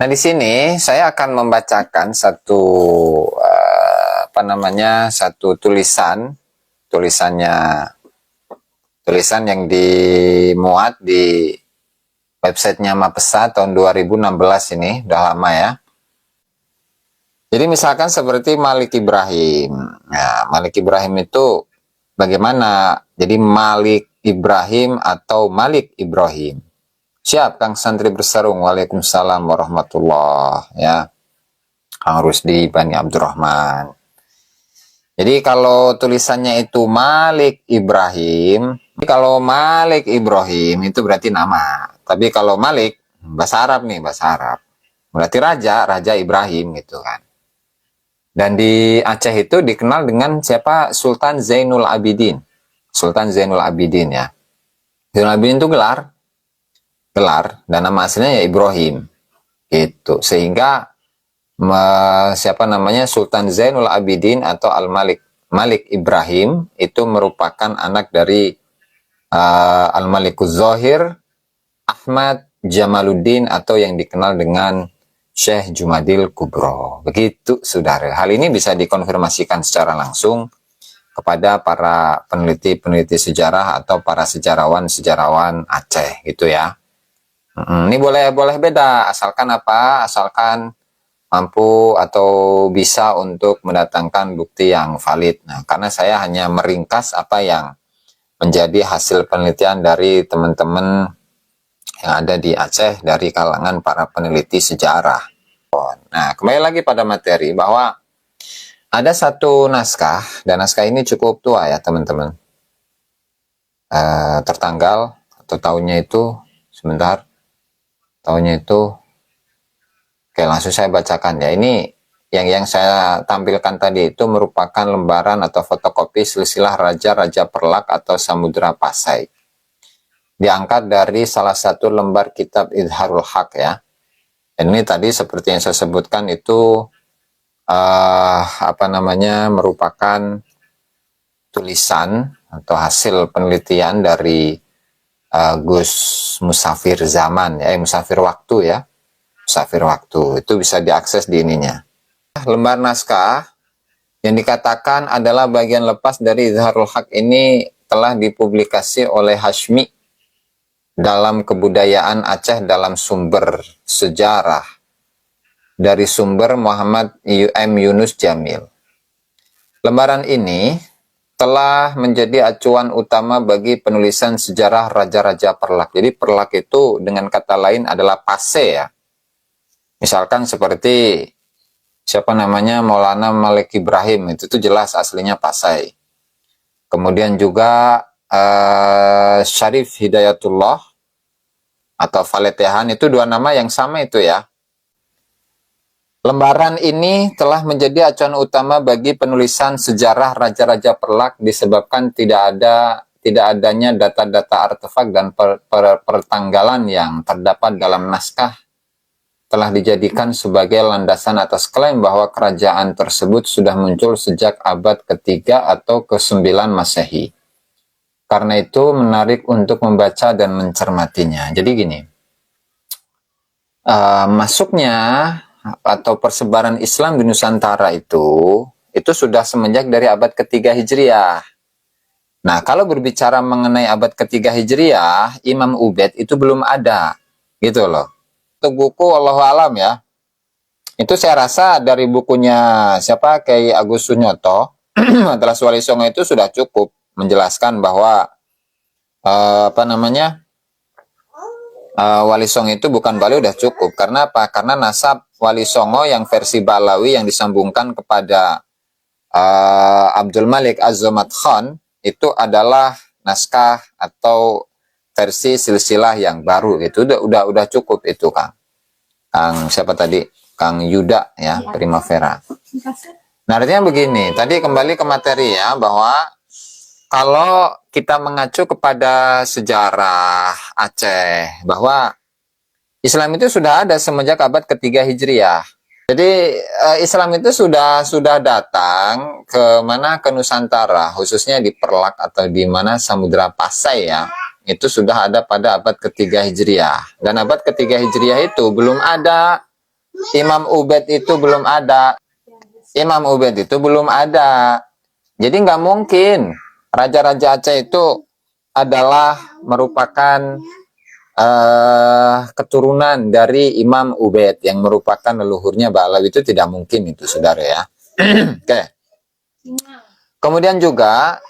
Nah, di sini saya akan membacakan satu tulisan yang dimuat di websitenya Mapesa tahun 2016 ini, udah lama ya. Jadi misalkan seperti Malik Ibrahim. Nah, Malik Ibrahim itu bagaimana? Jadi Malik Ibrahim atau Malik Ibrahim. Siap, Kang Santri Bersarung. Waalaikumsalam warahmatullah. Ya, Kang Rusdi Bani Abdurrahman. Jadi kalau tulisannya itu Malik Ibrahim, kalau Malik Ibrahim itu berarti nama. Tapi kalau Malik, bahasa Arab nih, bahasa Arab. Berarti Raja Ibrahim gitu kan. Dan di Aceh itu dikenal dengan siapa? Sultan Zainul Abidin. Sultan Zainul Abidin ya. Zainul Abidin itu gelar dan nama aslinya ya Ibrahim. Gitu. Sehingga Sultan Zainul Abidin atau Malik Ibrahim itu merupakan anak dari Al-Malikuz Zohir Ahmad Jamaluddin atau yang dikenal dengan Syekh Jumadil Kubro. Begitu, saudara. Hal ini bisa dikonfirmasikan secara langsung kepada para peneliti sejarah atau para sejarawan Aceh, gitu ya. Ini boleh beda, asalkan apa? Asalkan mampu atau bisa untuk mendatangkan bukti yang valid. Nah, karena saya hanya meringkas apa yang menjadi hasil penelitian dari teman-teman yang ada di Aceh dari kalangan para peneliti sejarah. Nah, kembali lagi pada materi bahwa ada satu naskah, dan naskah ini cukup tua ya teman-teman. Tertanggal atau tahunnya itu, sebentar, tahunnya itu, oke langsung saya bacakan ya. Ini yang saya tampilkan tadi itu merupakan lembaran atau fotokopi silsilah Raja-Raja Perlak atau Samudra Pasai. Diangkat dari salah satu lembar kitab Idharul Haq ya. Dan ini tadi seperti yang saya sebutkan itu merupakan tulisan atau hasil penelitian dari Gus Musafir Zaman ya, Musafir Waktu ya. Musafir Waktu itu bisa diakses di ininya. Lembar naskah yang dikatakan adalah bagian lepas dari Idharul Haq ini telah dipublikasi oleh Hashmi dalam Kebudayaan Aceh dalam sumber sejarah dari sumber Muhammad M. Yunus Jamil. Lembaran ini telah menjadi acuan utama bagi penulisan sejarah Raja-Raja Perlak. Jadi Perlak itu dengan kata lain adalah Pasai ya. Misalkan seperti Maulana Malik Ibrahim, itu jelas aslinya Pasai. Kemudian juga Syarif Hidayatullah atau Faletehan, itu dua nama yang sama itu ya. Lembaran ini telah menjadi acuan utama bagi penulisan sejarah Raja-Raja Perlak disebabkan tidak adanya data-data artefak dan pertanggalan yang terdapat dalam naskah telah dijadikan sebagai landasan atas klaim bahwa kerajaan tersebut sudah muncul sejak abad ketiga atau ke-9 Masehi. Karena itu menarik untuk membaca dan mencermatinya. Jadi gini, masuknya atau persebaran Islam di Nusantara itu sudah semenjak dari abad ketiga Hijriah. Nah, kalau berbicara mengenai abad ketiga Hijriah, Imam Ubaid itu belum ada, gitu loh. Untuk buku Wallahu Alam ya, itu saya rasa dari bukunya Kiai Agus Sunyoto adalah Wali Songo itu sudah cukup menjelaskan bahwa Wali Songo itu bukan Bali, udah cukup. Karena apa? Karena nasab Wali Songo yang versi Balawi yang disambungkan kepada Abdul Malik Az-Zomat Khan itu adalah naskah atau versi silsilah yang baru. Itu udah cukup itu, Kang siapa tadi? Kang Yuda ya, Primavera. Nah, artinya begini, tadi kembali ke materi ya, bahwa kalau kita mengacu kepada sejarah Aceh, bahwa Islam itu sudah ada semenjak abad ketiga Hijriah. Jadi Islam itu sudah datang ke Nusantara, khususnya di Perlak atau di mana Samudra Pasai ya. Itu sudah ada pada abad ketiga Hijriah. Dan abad ketiga Hijriah itu belum ada Imam Ubaid itu belum ada. Imam Ubaid itu belum ada. Jadi nggak mungkin Raja-Raja Aceh itu adalah merupakan keturunan dari Imam Ubaid yang merupakan leluhurnya Ba'alawi. Itu tidak mungkin itu, saudara ya. Oke. Kemudian juga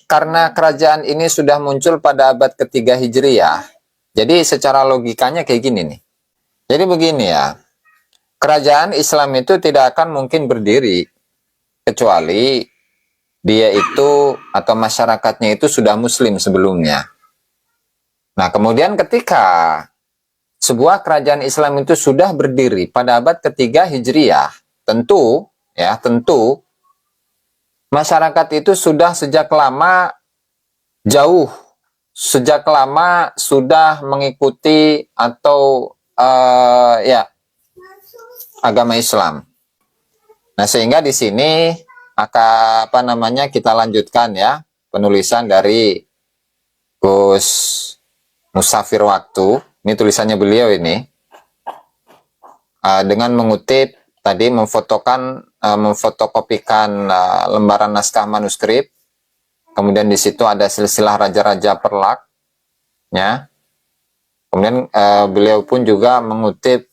karena kerajaan ini sudah muncul pada abad ketiga Hijriyah. Jadi secara logikanya kayak gini nih. Jadi begini ya. Kerajaan Islam itu tidak akan mungkin berdiri kecuali dia itu atau masyarakatnya itu sudah muslim sebelumnya. Nah, kemudian ketika sebuah kerajaan Islam itu sudah berdiri pada abad ketiga Hijriyah, tentu masyarakat itu sudah sejak lama sudah mengikuti atau agama Islam. Nah, sehingga di sini kita lanjutkan ya penulisan dari Gus Musafir Waktu. Ini tulisannya beliau ini dengan mengutip tadi, memfotokopikan lembaran naskah manuskrip. Kemudian di situ ada silsilah raja-raja Perlak, ya. Kemudian beliau pun juga mengutip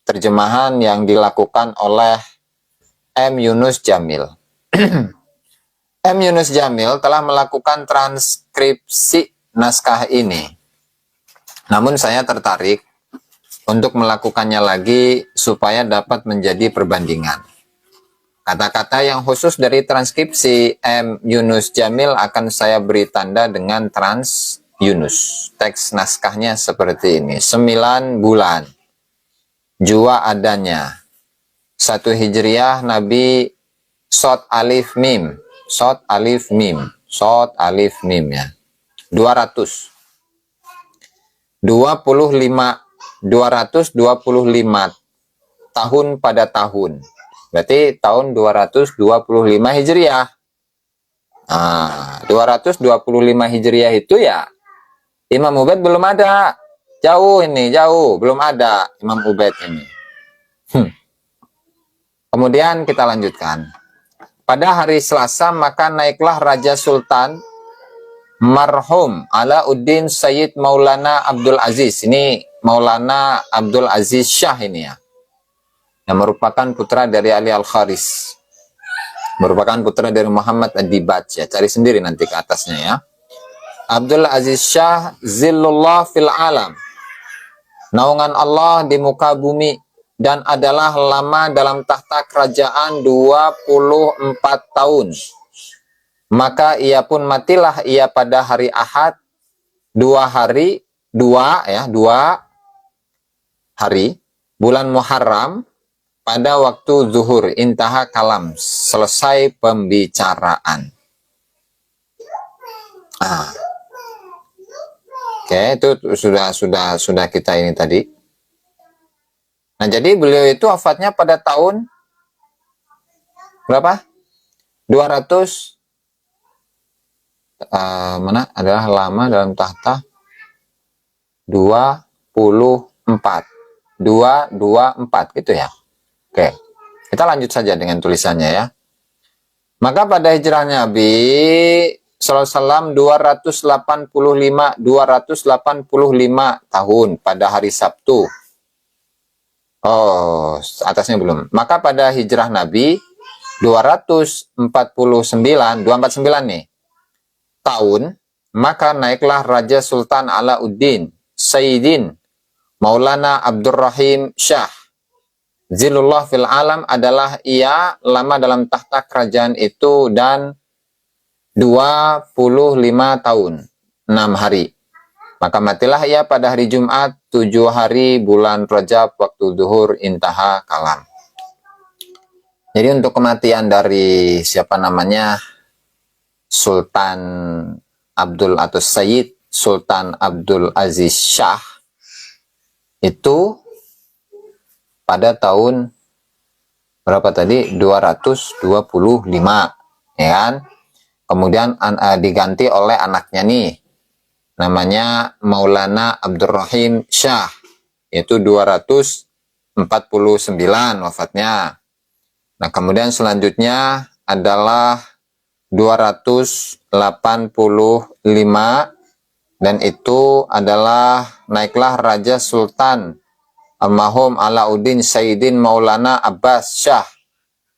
terjemahan yang dilakukan oleh M. Yunus Jamil. M. Yunus Jamil telah melakukan transkripsi naskah ini. Namun saya tertarik untuk melakukannya lagi supaya dapat menjadi perbandingan. Kata-kata yang khusus dari transkripsi M. Yunus Jamil akan saya beri tanda dengan Trans Yunus. Teks naskahnya seperti ini. 9 bulan. Jua adanya. 1 Hijriyah Nabi Sod Alif Mim. Sod Alif Mim. Sod Alif Mim ya. 225 tahun pada tahun. Berarti tahun 225 Hijriah. Nah, 225 Hijriah itu ya Imam Ubaid belum ada. Jauh, belum ada Imam Ubaid ini. Kemudian kita lanjutkan. Pada hari Selasa maka naiklah Raja Sultan marhum Alauddin Sayyid Maulana Abdul Aziz. Ini Maulana Abdul Aziz Syah ini ya. Yang merupakan putra dari Ali Al-Kharis. Merupakan putra dari Muhammad Ad-Dibaj ya. Cari sendiri nanti ke atasnya ya. Abdul Aziz Syah Zillullah fil alam. Naungan Allah di muka bumi dan adalah lama dalam tahta kerajaan 24 tahun. Maka ia pun matilah ia pada hari Ahad 2 hari bulan Muharram pada waktu zuhur, intaha kalam, selesai pembicaraan. Oke, itu sudah kita ini tadi. Nah, jadi beliau itu wafatnya pada tahun berapa? 200 adalah lama dalam tahta 24 gitu ya. Oke, kita lanjut saja dengan tulisannya ya. Maka pada hijrah Nabi SAW 285 tahun pada hari Sabtu. Oh, atasnya belum. Maka pada hijrah Nabi 249 nih tahun, maka naiklah Raja Sultan Alauddin Sayyidin Maulana Abdurrahim Syah Zillullah fil alam, adalah ia lama dalam tahta kerajaan itu dan 25 tahun 6 hari. Maka matilah ia pada hari Jumat 7 hari bulan Rajab waktu zuhur, intaha kalam. Jadi untuk kematian dari Sultan Abdul atau Sayyid Sultan Abdul Aziz Syah itu pada tahun berapa tadi? 225, ya kan? Kemudian diganti oleh anaknya nih, namanya Maulana Abdurrahim Syah, yaitu 249 wafatnya. Nah, kemudian selanjutnya adalah 285, dan itu adalah naiklah Raja Sultan Almarhum Alauddin Sayyidin Maulana Abbas Shah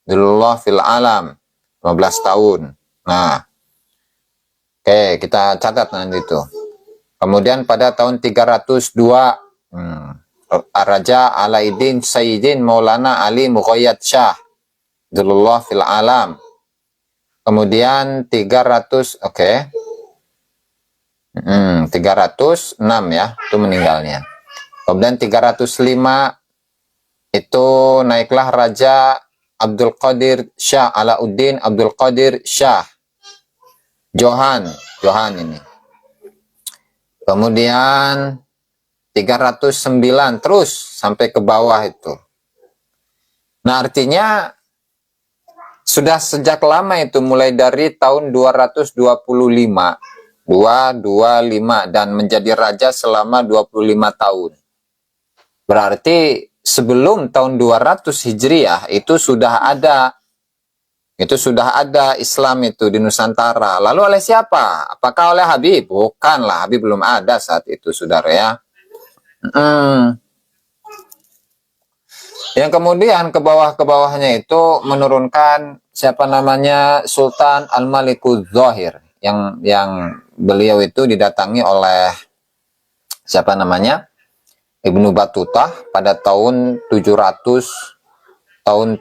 Dulullah fil Alam, 15 tahun. Nah, oke, kita catat nanti itu. Kemudian pada tahun 302, Raja Alauddin Sayyidin Maulana Ali Muqayyad Shah Dulullah fil Alam. Kemudian 300, 306 ya, itu meninggalnya. Kemudian 305 itu naiklah Raja Abdul Qadir Shah Alauddin Abdul Qadir Shah Johan ini. Kemudian 309 terus sampai ke bawah itu. Nah, artinya sudah sejak lama itu, mulai dari tahun 225 dan menjadi raja selama 25 tahun. Berarti sebelum tahun 200 Hijriah itu sudah ada Islam itu di Nusantara. Lalu oleh siapa? Apakah oleh Habib? Bukanlah, Habib belum ada saat itu, saudara ya. Yang kemudian ke bawahnya itu menurunkan siapa namanya, Sultan Al-Malikuz Zahir, yang beliau itu didatangi oleh siapa namanya, Ibnu Battuta pada tahun 700 tahun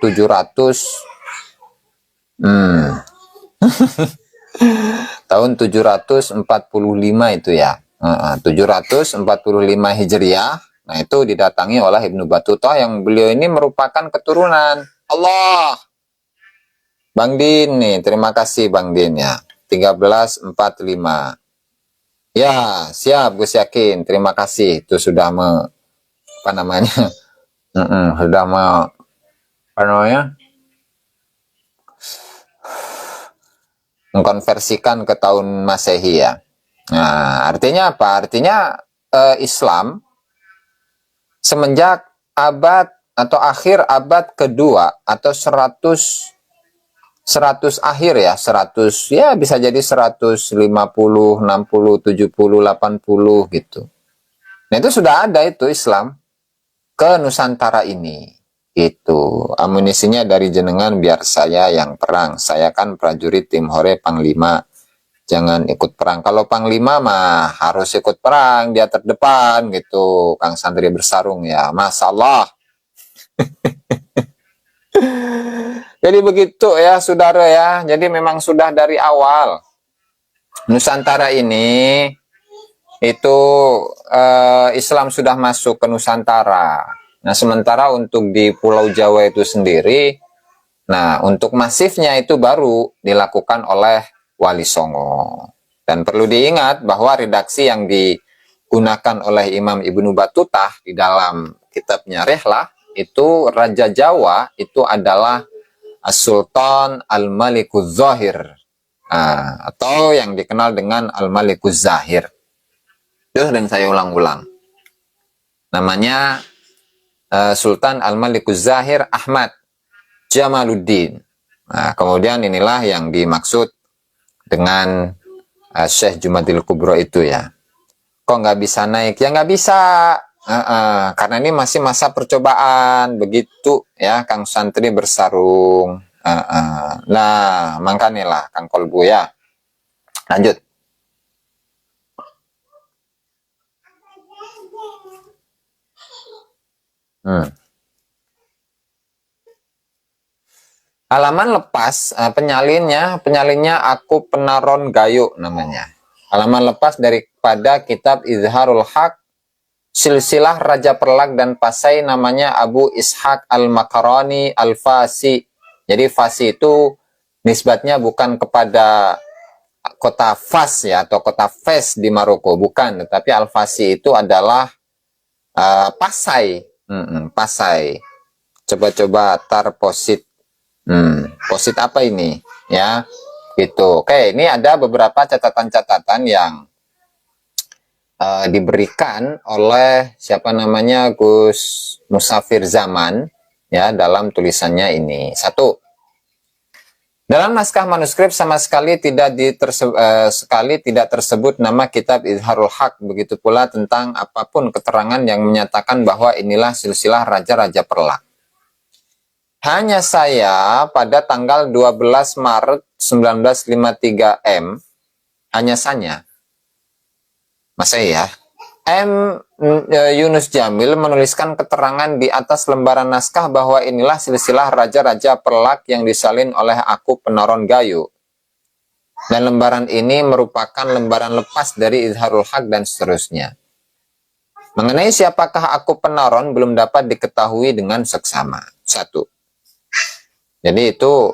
745 itu ya. 745 Hijriah. Nah, itu didatangi oleh Ibnu Battuta, yang beliau ini merupakan keturunan Allah. Bang Din nih, terima kasih Bang Din ya. 1345. Ya, siap Gus Yakin. Terima kasih. Itu sudah mengkonversikan ke tahun Masehi ya. Nah, artinya apa? Artinya Islam semenjak abad atau akhir abad kedua atau 100 akhir ya, 100 ya, bisa jadi 150, 60, 70, 80 gitu. Nah, itu sudah ada itu Islam ke Nusantara ini. Itu amunisinya dari jenengan, biar saya yang perang. Saya kan prajurit tim Hore Panglima. Jangan ikut perang. Kalau Panglima mah harus ikut perang, dia terdepan gitu. Kang Santri bersarung ya, masalah. Jadi begitu ya saudara ya. Jadi memang sudah dari awal Nusantara ini itu Islam sudah masuk ke Nusantara. Nah, sementara untuk di Pulau Jawa itu sendiri, nah untuk masifnya itu baru dilakukan oleh Wali Songo. Dan perlu diingat bahwa redaksi yang digunakan oleh Imam Ibnu Battuta di dalam kitabnya Rihlah, itu Raja Jawa itu adalah Sultan Al-Malikuz Zahir, atau yang dikenal dengan Al-Malikuz Zahir. Itu sering saya ulang-ulang. Namanya Sultan Al-Malikuz Zahir Ahmad Jamaluddin. Nah, kemudian inilah yang dimaksud dengan Syekh Jumadil Kubro itu ya. Kok nggak bisa naik? Ya nggak bisa. Karena ini masih masa percobaan, begitu ya Kang Santri bersarung. Nah, makanya lah Kang Kolbu ya. Lanjut. Halaman lepas, penyalinnya aku Penaron Gayo namanya. Halaman lepas daripada kitab Izharul Haq, silsilah Raja Perlak dan Pasai, namanya Abu Ishaq Al-Makaroni Al-Fasi. Jadi Fasi itu nisbatnya bukan kepada kota Fas ya, atau kota Fes di Maroko, bukan. Tetapi Al-Fasi itu adalah Pasai. Pasai. Coba-coba tar posit. Posit apa ini? Ya, gitu. Oke, ini ada beberapa catatan-catatan yang diberikan oleh siapa namanya, Gus Musafir Zaman ya dalam tulisannya ini. Satu, dalam naskah manuskrip sama sekali tidak tersebut nama kitab Izharul Haq, begitu pula tentang apapun keterangan yang menyatakan bahwa inilah silsilah raja-raja Perlak. Hanya saya pada tanggal 12 Maret 1953 hanya saya, Masehi ya, Yunus Jamil menuliskan keterangan di atas lembaran naskah bahwa inilah silsilah raja-raja Perlak yang disalin oleh Aku Penoron Gayo. Dan lembaran ini merupakan lembaran lepas dari Izharul Haq dan seterusnya. Mengenai siapakah Aku Penoron belum dapat diketahui dengan seksama. Satu. Jadi itu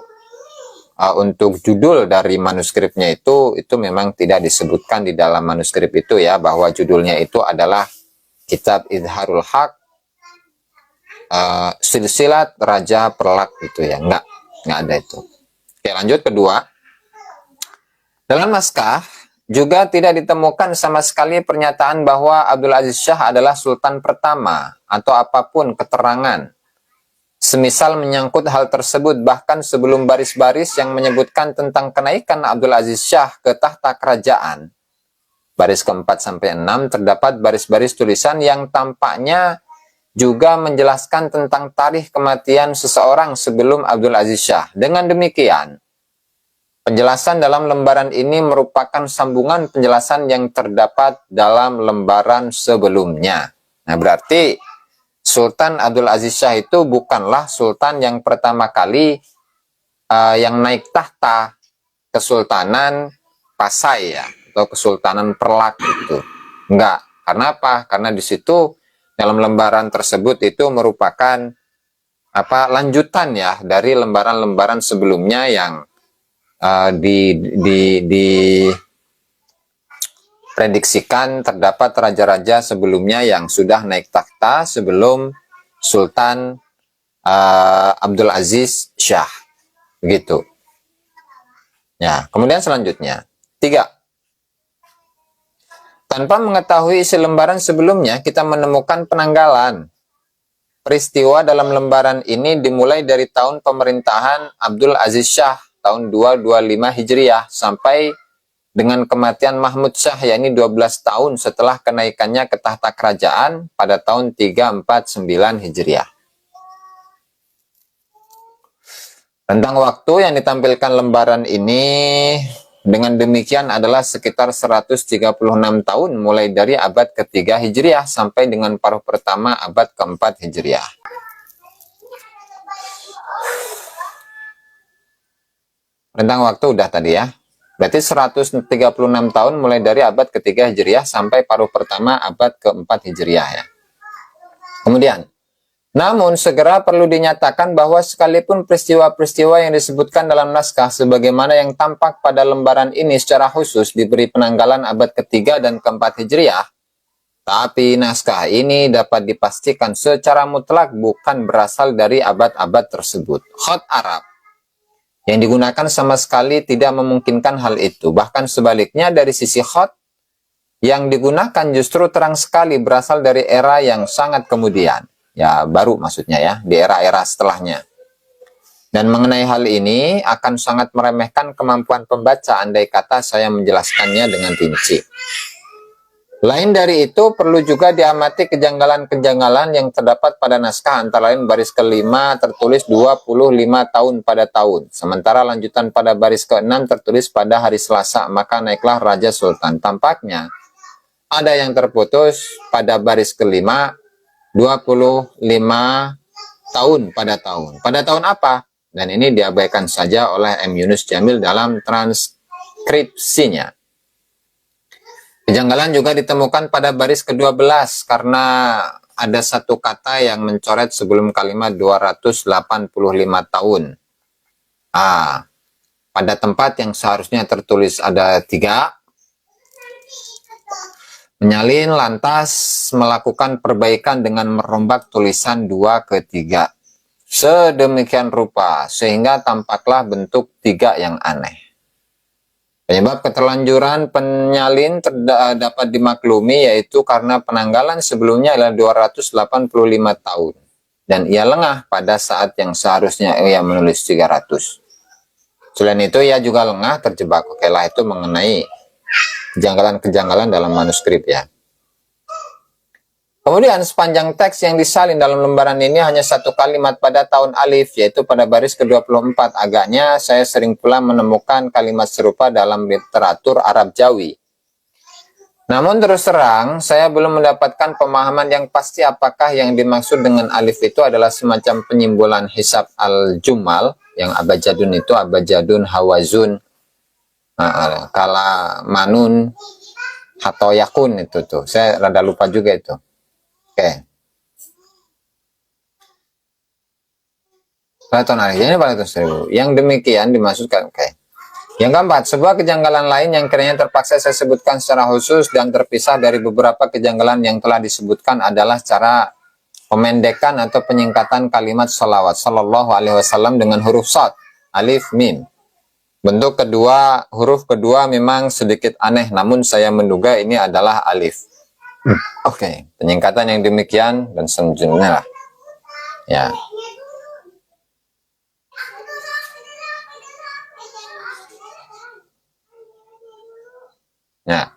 untuk judul dari manuskripnya itu memang tidak disebutkan di dalam manuskrip itu ya, bahwa judulnya itu adalah Kitab Izharul Haq Silsilat Raja Perlak gitu ya. Enggak ada itu. Oke, lanjut. Kedua, dalam naskah juga tidak ditemukan sama sekali pernyataan bahwa Abdul Aziz Shah adalah sultan pertama atau apapun keterangan semisal menyangkut hal tersebut. Bahkan sebelum baris-baris yang menyebutkan tentang kenaikan Abdul Aziz Shah ke tahta kerajaan, baris ke-4 sampai 6, terdapat baris-baris tulisan yang tampaknya juga menjelaskan tentang tarikh kematian seseorang sebelum Abdul Aziz Shah. Dengan demikian, penjelasan dalam lembaran ini merupakan sambungan penjelasan yang terdapat dalam lembaran sebelumnya. Nah, berarti Sultan Abdul Aziz Shah itu bukanlah sultan yang pertama kali yang naik tahta Kesultanan Pasai ya, atau Kesultanan Perlak itu. Enggak. Karena apa? Karena di situ dalam lembaran tersebut itu merupakan lanjutan ya dari lembaran-lembaran sebelumnya yang prediksikan terdapat raja-raja sebelumnya yang sudah naik takhta sebelum Sultan Abdul Aziz Shah. Begitu. Ya, kemudian selanjutnya. 3. Tanpa mengetahui isi lembaran sebelumnya, kita menemukan penanggalan. Peristiwa dalam lembaran ini dimulai dari tahun pemerintahan Abdul Aziz Shah tahun 225 Hijriah sampai dengan kematian Mahmud Shah, yakni 12 tahun setelah kenaikannya ke tahta kerajaan pada tahun 349 Hijriah. Rentang waktu yang ditampilkan lembaran ini dengan demikian adalah sekitar 136 tahun mulai dari abad ke-3 Hijriah sampai dengan paruh pertama abad ke-4 Hijriah. Rentang waktu udah tadi ya. Berarti 136 tahun mulai dari abad ke-3 Hijriah sampai paruh pertama abad ke-4 Hijriah ya. Kemudian, namun segera perlu dinyatakan bahwa sekalipun peristiwa-peristiwa yang disebutkan dalam naskah sebagaimana yang tampak pada lembaran ini secara khusus diberi penanggalan abad ke-3 dan ke-4 Hijriah, tapi naskah ini dapat dipastikan secara mutlak bukan berasal dari abad-abad tersebut. Khot Arab yang digunakan sama sekali tidak memungkinkan hal itu. Bahkan sebaliknya, dari sisi khot yang digunakan justru terang sekali berasal dari era yang sangat kemudian. Ya, baru maksudnya ya, di era-era setelahnya. Dan mengenai hal ini akan sangat meremehkan kemampuan pembaca andai kata saya menjelaskannya dengan rinci. Lain dari itu, perlu juga diamati kejanggalan-kejanggalan yang terdapat pada naskah, antara lain baris ke-5 tertulis 25 tahun pada tahun. Sementara lanjutan pada baris ke-6 tertulis pada hari Selasa, maka naiklah Raja Sultan. Tampaknya ada yang terputus pada baris ke-5, 25 tahun pada tahun. Pada tahun apa? Dan ini diabaikan saja oleh M. Yunus Jamil dalam transkripsinya. Kejanggalan juga ditemukan pada baris ke-12 karena ada satu kata yang mencoret sebelum kalimat 285 tahun. Pada tempat yang seharusnya tertulis ada 3, menyalin lantas melakukan perbaikan dengan merombak tulisan 2 ke 3. Sedemikian rupa sehingga tampaklah bentuk 3 yang aneh. Penyebab keterlanjuran penyalin dapat dimaklumi yaitu karena penanggalan sebelumnya adalah 285 tahun. Dan ia lengah pada saat yang seharusnya ia menulis 300. Selain itu ia juga lengah terjebak. Oke lah, itu mengenai kejanggalan-kejanggalan dalam manuskrip ya. Kemudian sepanjang teks yang disalin dalam lembaran ini hanya satu kalimat pada tahun alif, yaitu pada baris ke-24. Agaknya saya sering pula menemukan kalimat serupa dalam literatur Arab Jawi. Namun terus terang, saya belum mendapatkan pemahaman yang pasti apakah yang dimaksud dengan alif itu adalah semacam penyimbolan hisab al-jumal, yang abajadun itu abajadun, hawazun, kala manun, atau yakun itu tuh. Saya rada lupa juga itu. Oke. Yang demikian dimaksudkan. Oke. Yang keempat, sebuah kejanggalan lain yang kiranya terpaksa saya sebutkan secara khusus dan terpisah dari beberapa kejanggalan yang telah disebutkan adalah cara pemendekan atau penyingkatan kalimat salawat sallallahu alaihi wasallam dengan huruf shad, alif, mim. Bentuk kedua, huruf kedua memang sedikit aneh, namun saya menduga ini adalah alif. Oke, penyingkatan yang demikian dan sejenisnya lah. Ya. Nah,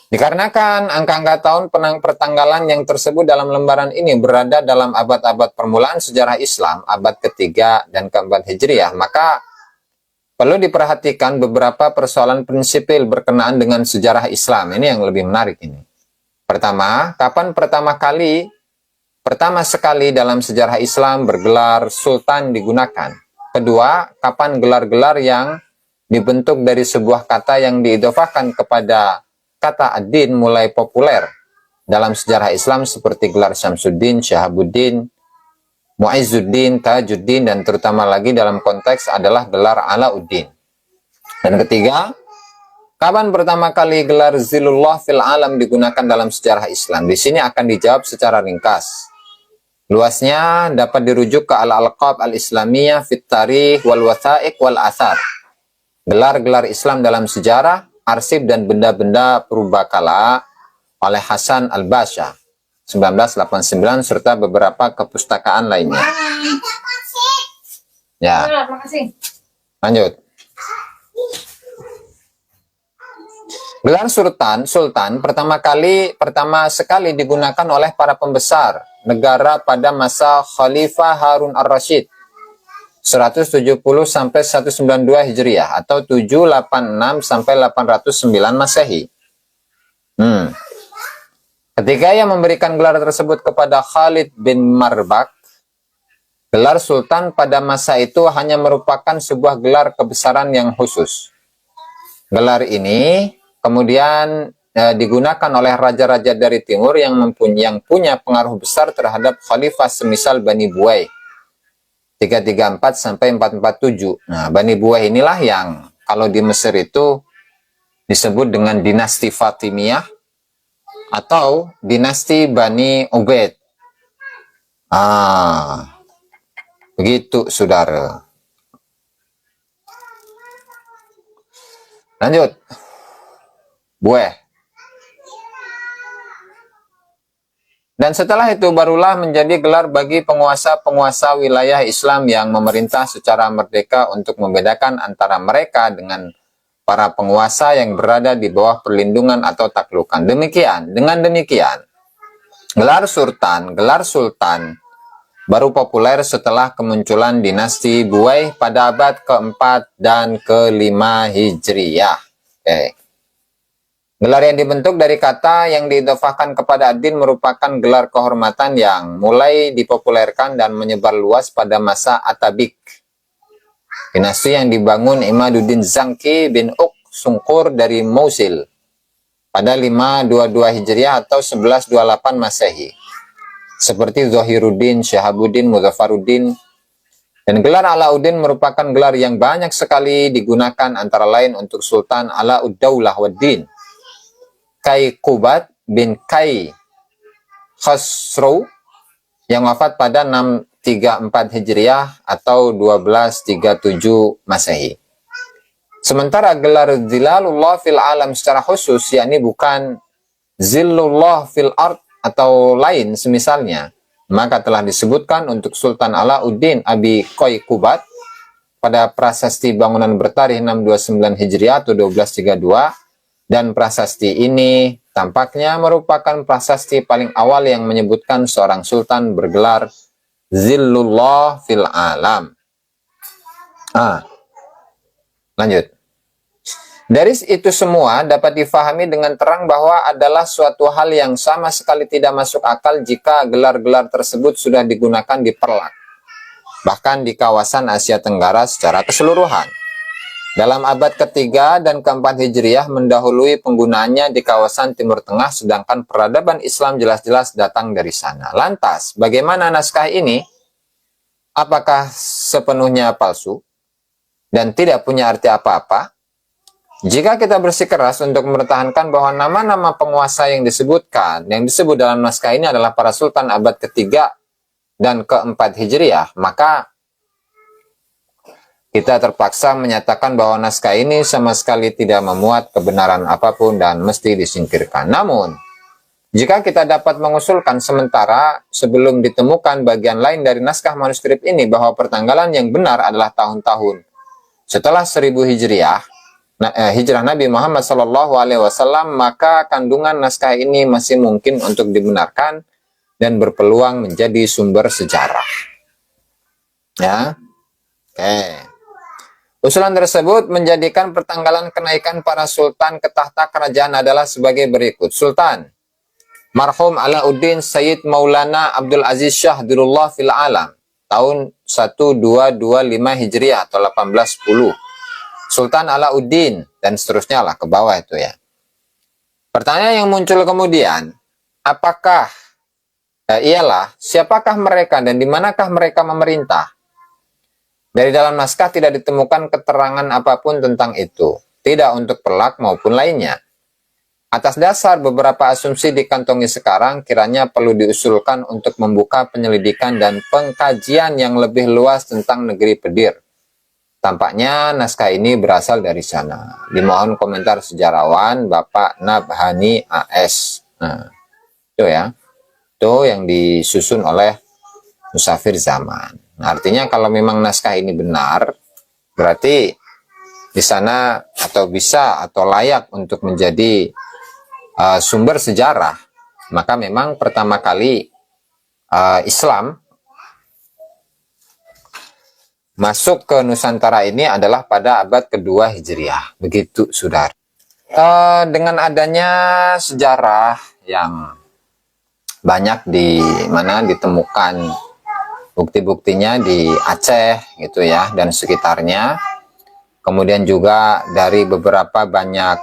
dikarenakan angka-angka tahun pertanggalan yang tersebut dalam lembaran ini berada dalam abad-abad permulaan sejarah Islam, abad ketiga dan keempat Hijriah, maka perlu diperhatikan beberapa persoalan prinsipil berkenaan dengan sejarah Islam. Ini yang lebih menarik ini. Pertama, kapan pertama sekali dalam sejarah Islam bergelar sultan digunakan? Kedua, kapan gelar-gelar yang dibentuk dari sebuah kata yang diidofahkan kepada kata ad-din mulai populer dalam sejarah Islam seperti gelar Syamsuddin, Syahabuddin, Mu'izzuddin, Tajuddin, dan terutama lagi dalam konteks adalah gelar Alauddin. Dan ketiga, kapan pertama kali gelar Zilullah fil Alam digunakan dalam sejarah Islam? Di sini akan dijawab secara ringkas. Luasnya dapat dirujuk ke al-alqab al-islamiyah fit tarikh wal watha'iq wal athar. Gelar-gelar Islam dalam sejarah, arsip dan benda-benda purbakala oleh Hasan al-Basha 1989 serta beberapa kepustakaan lainnya. Ya. Lanjut. Gelar sultan pertama sekali digunakan oleh para pembesar negara pada masa Khalifah Harun ar-Rasyid 170 sampai 192 Hijriah atau 786 sampai 809 Masehi. Ketika ia memberikan gelar tersebut kepada Khalid bin Marbak, gelar sultan pada masa itu hanya merupakan sebuah gelar kebesaran yang khusus. Gelar ini kemudian digunakan oleh raja-raja dari timur yang punya pengaruh besar terhadap khalifah semisal Bani Buwai 334 sampai 447. Nah, Bani Buwai inilah yang kalau di Mesir itu disebut dengan dinasti Fatimiyah atau dinasti Bani Ubaid. Begitu saudara. Lanjut. Bueh. Dan setelah itu barulah menjadi gelar bagi penguasa-penguasa wilayah Islam yang memerintah secara merdeka untuk membedakan antara mereka dengan para penguasa yang berada di bawah perlindungan atau taklukan. Dengan demikian, gelar sultan baru populer setelah kemunculan dinasti Buwai pada abad keempat dan kelima Hijriyah. Gelar yang dibentuk dari kata yang diidofahkan kepada ad-din merupakan gelar kehormatan yang mulai dipopulerkan dan menyebar luas pada masa Atabik. Dinasti yang dibangun Imaduddin Zangki bin Sungkur dari Mosul pada 522 Hijriah atau 1128 Masehi. Seperti Zahiruddin, Syahabuddin, Muzaffaruddin. Dan gelar Alauddin merupakan gelar yang banyak sekali digunakan antara lain untuk Sultan Alauddaulah Waddin, Kai Qubat bin Kai Khosrow yang wafat pada 634 Hijriah atau 1237 Masehi. Sementara gelar zilalullah fil alam secara khusus, yakni bukan zillullah fil ard atau lain semisalnya, maka telah disebutkan untuk Sultan Alauddin Abi Qoyqubat pada prasasti bangunan bertarikh 629 Hijriah atau 1232, dan prasasti ini tampaknya merupakan prasasti paling awal yang menyebutkan seorang sultan bergelar zillullah fil alam. Lanjut. Dari itu semua dapat difahami dengan terang bahwa adalah suatu hal yang sama sekali tidak masuk akal jika gelar-gelar tersebut sudah digunakan di Perlak, bahkan di kawasan Asia Tenggara secara keseluruhan. Dalam abad ketiga dan keempat Hijriah mendahului penggunaannya di kawasan Timur Tengah, sedangkan peradaban Islam jelas-jelas datang dari sana. Lantas, bagaimana naskah ini? Apakah sepenuhnya palsu dan tidak punya arti apa-apa? Jika kita bersikeras untuk mempertahankan bahwa nama-nama penguasa yang disebut dalam naskah ini adalah para sultan abad ketiga dan keempat Hijriah, maka kita terpaksa menyatakan bahwa naskah ini sama sekali tidak memuat kebenaran apapun dan mesti disingkirkan. Namun, jika kita dapat mengusulkan sementara sebelum ditemukan bagian lain dari naskah manuskrip ini bahwa pertanggalan yang benar adalah tahun-tahun setelah 1000 Hijriah, hijrah Nabi Muhammad SAW, maka kandungan naskah ini masih mungkin untuk dibenarkan dan berpeluang menjadi sumber sejarah. Ya, oke. Usulan tersebut menjadikan pertanggalan kenaikan para sultan ke tahta kerajaan adalah sebagai berikut. Sultan marhum Alauddin Sayyid Maulana Abdul Aziz Shah Dirullah fil Alam, tahun 1225 Hijriah atau 1810. Sultan Alauddin, dan seterusnya lah ke bawah itu ya. Pertanyaan yang muncul kemudian, apakah ialah siapakah mereka dan di manakah mereka memerintah? Dari dalam naskah tidak ditemukan keterangan apapun tentang itu, tidak untuk Perlak maupun lainnya. Atas dasar beberapa asumsi dikantongi sekarang, kiranya perlu diusulkan untuk membuka penyelidikan dan pengkajian yang lebih luas tentang negeri Pedir. Tampaknya naskah ini berasal dari sana. Dimohon komentar sejarawan Bapak Nabhani AS. Nah, itu ya. Itu yang disusun oleh Musafir Zaman. Nah, artinya kalau memang naskah ini benar, berarti di sana atau bisa atau layak untuk menjadi sumber sejarah, maka memang pertama kali Islam masuk ke Nusantara ini adalah pada abad kedua Hijriah. Begitu, saudara. Dengan adanya sejarah yang banyak di mana ditemukan bukti-buktinya di Aceh gitu ya dan sekitarnya, kemudian juga dari beberapa banyak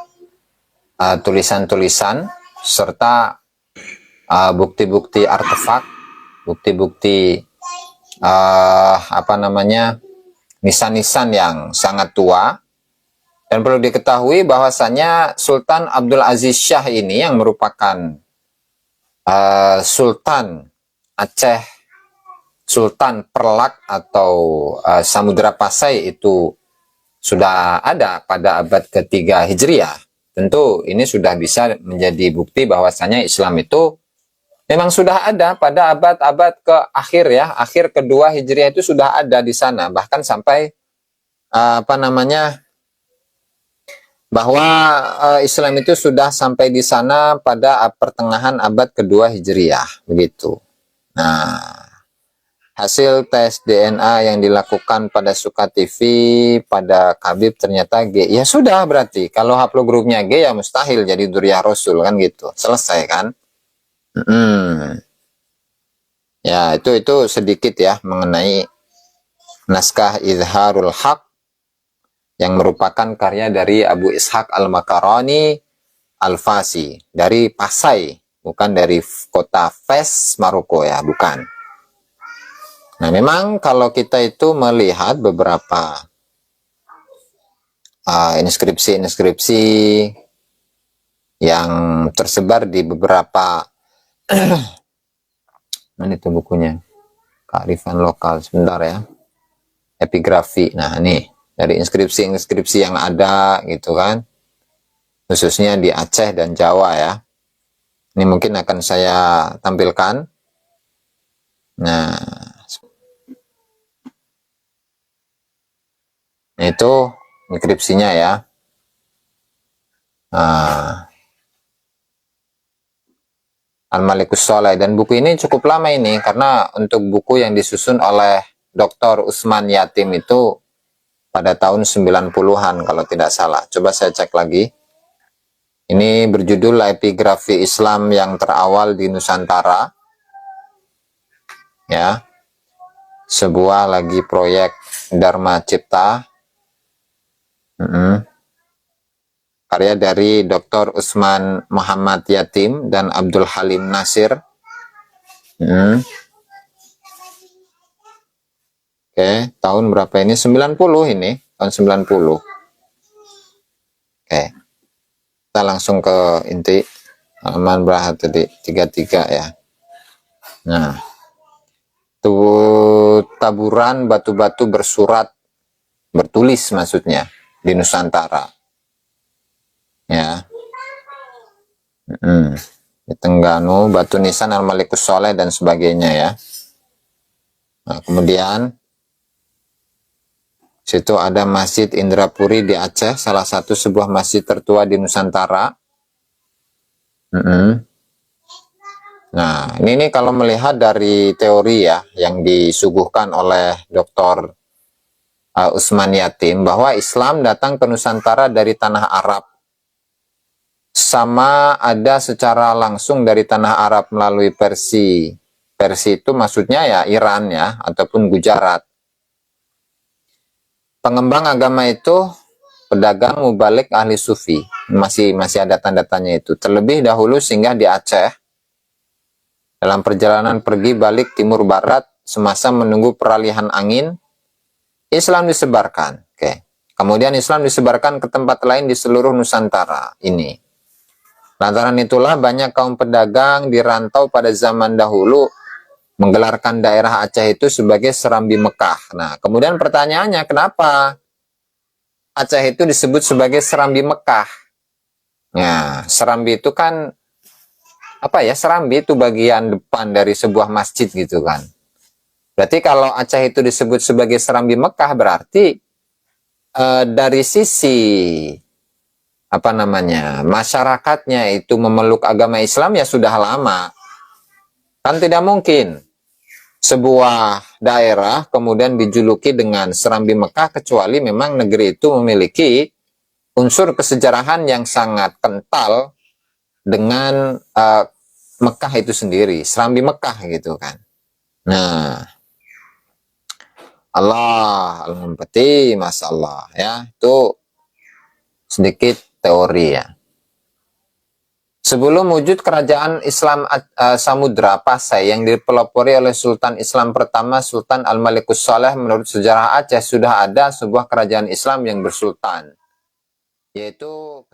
tulisan-tulisan serta bukti-bukti artefak, bukti-bukti nisan-nisan yang sangat tua. Dan perlu diketahui bahwasanya Sultan Abdul Aziz Shah ini yang merupakan Sultan Aceh, Sultan Perlak atau Samudra Pasai itu sudah ada pada abad ketiga Hijriah. Tentu ini sudah bisa menjadi bukti bahwasanya Islam itu memang sudah ada pada abad-abad ke akhir ya, akhir kedua Hijriah itu sudah ada di sana, bahkan sampai bahwa Islam itu sudah sampai di sana pada pertengahan abad kedua Hijriah, begitu. Nah, hasil tes DNA yang dilakukan pada Suka TV pada Khabib ternyata G. Ya sudah, berarti kalau haplogrupnya G ya mustahil jadi Dzurriyyah Rasul kan gitu. Selesai kan? Ya, itu sedikit ya mengenai naskah Izharul Haq yang merupakan karya dari Abu Ishaq Al-Makarani Al-Fasi dari Pasai, bukan dari kota Fes, Maroko ya, bukan. Nah, memang kalau kita itu melihat beberapa inskripsi-inskripsi yang tersebar di beberapa mana itu bukunya? Kearifan lokal, sebentar ya. Epigrafi. Nah, ini dari inskripsi-inskripsi yang ada gitu kan, khususnya di Aceh dan Jawa ya. Ini mungkin akan saya tampilkan. Nah, itu inskripsinya ya. Al-Malikus Sholeh, dan buku ini cukup lama ini karena untuk buku yang disusun oleh Dr. Usman Yatim itu pada tahun 90-an kalau tidak salah. Coba saya cek lagi. Ini berjudul Epigrafi Islam yang terawal di Nusantara. Ya. Sebuah lagi proyek Dharma Cipta. Karya dari Dr. Usman Muhammad Yatim dan Abdul Halim Nasir. Oke, tahun berapa ini? 90 ini, tahun 90. Oke. Kita langsung ke inti. Halaman berapa tadi? 33 ya. Nah, itu taburan batu-batu bersurat, bertulis maksudnya, di Nusantara. Ya. Di Tengganu, Batu Nisan, Al-Malikus Sholeh dan sebagainya ya. Nah, kemudian situ ada Masjid Indrapuri di Aceh, salah satu sebuah masjid tertua di Nusantara. Nah, ini kalau melihat dari teori ya yang disuguhkan oleh Dr. Usman Yatim, bahwa Islam datang ke Nusantara dari tanah Arab, sama ada secara langsung dari tanah Arab melalui Persia. Persia itu maksudnya ya Iran ya, ataupun Gujarat. Pengembang agama itu pedagang, mubalik, ahli sufi. Masih ada tanda-tandanya itu. Terlebih dahulu singgah di Aceh. Dalam perjalanan pergi balik timur barat, semasa menunggu peralihan angin, Islam disebarkan. Oke. Kemudian Islam disebarkan ke tempat lain di seluruh Nusantara ini. Lantaran itulah banyak kaum pedagang di rantau pada zaman dahulu menggelarkan daerah Aceh itu sebagai Serambi Mekah. Nah, kemudian pertanyaannya, kenapa Aceh itu disebut sebagai Serambi Mekah? Nah, Serambi itu kan apa ya? Serambi itu bagian depan dari sebuah masjid gitu kan. Berarti kalau Aceh itu disebut sebagai Serambi Mekah, berarti dari sisi apa namanya, masyarakatnya itu memeluk agama Islam ya sudah lama. Kan tidak mungkin sebuah daerah kemudian dijuluki dengan Serambi Mekah kecuali memang negeri itu memiliki unsur kesejarahan yang sangat kental dengan Mekah itu sendiri, Serambi Mekah gitu kan. Nah, Allah Al-Mumpati, masalah ya, itu sedikit teori ya. Sebelum wujud kerajaan Islam Samudra Pasai yang dipelopori oleh Sultan Islam pertama Sultan Al-Malikus Sholeh, menurut sejarah Aceh sudah ada sebuah kerajaan Islam yang bersultan, yaitu